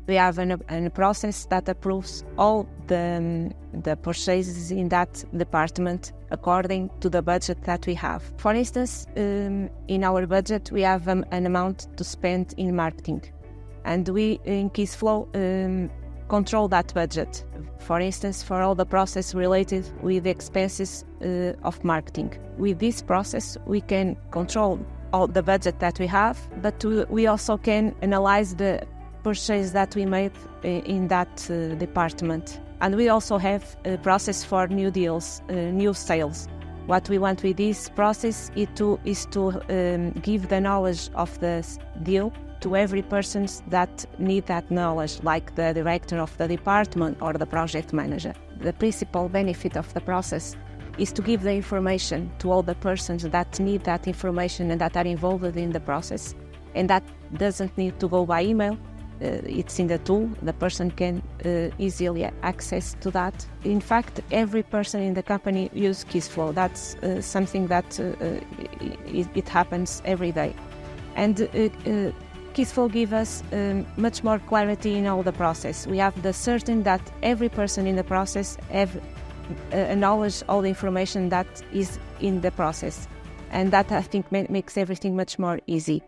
We have a process that approves all the purchases in that department according to the budget that we have. For instance, in our budget, we have an amount to spend in marketing. And we, in Kissflow, control that budget. For instance, for all the process related with the expenses of marketing. With this process, we can control all the budget that we have, but we also can analyze the purchase that we made in that department. And we also have a process for new deals, new sales. What we want with this process is to give the knowledge of the deal to every person that need that knowledge, like the director of the department or the project manager. The principal benefit of the process is to give the information to all the persons that need that information and that are involved in the process, and that doesn't need to go by email. It's in the tool. The person can easily access to that. In fact, every person in the company uses Kissflow. That's something that it happens every day. And Kissflow gives us much more clarity in all the process. We have the certain that every person in the process have knowledge all the information that is in the process. And that, I think, makes everything much more easy.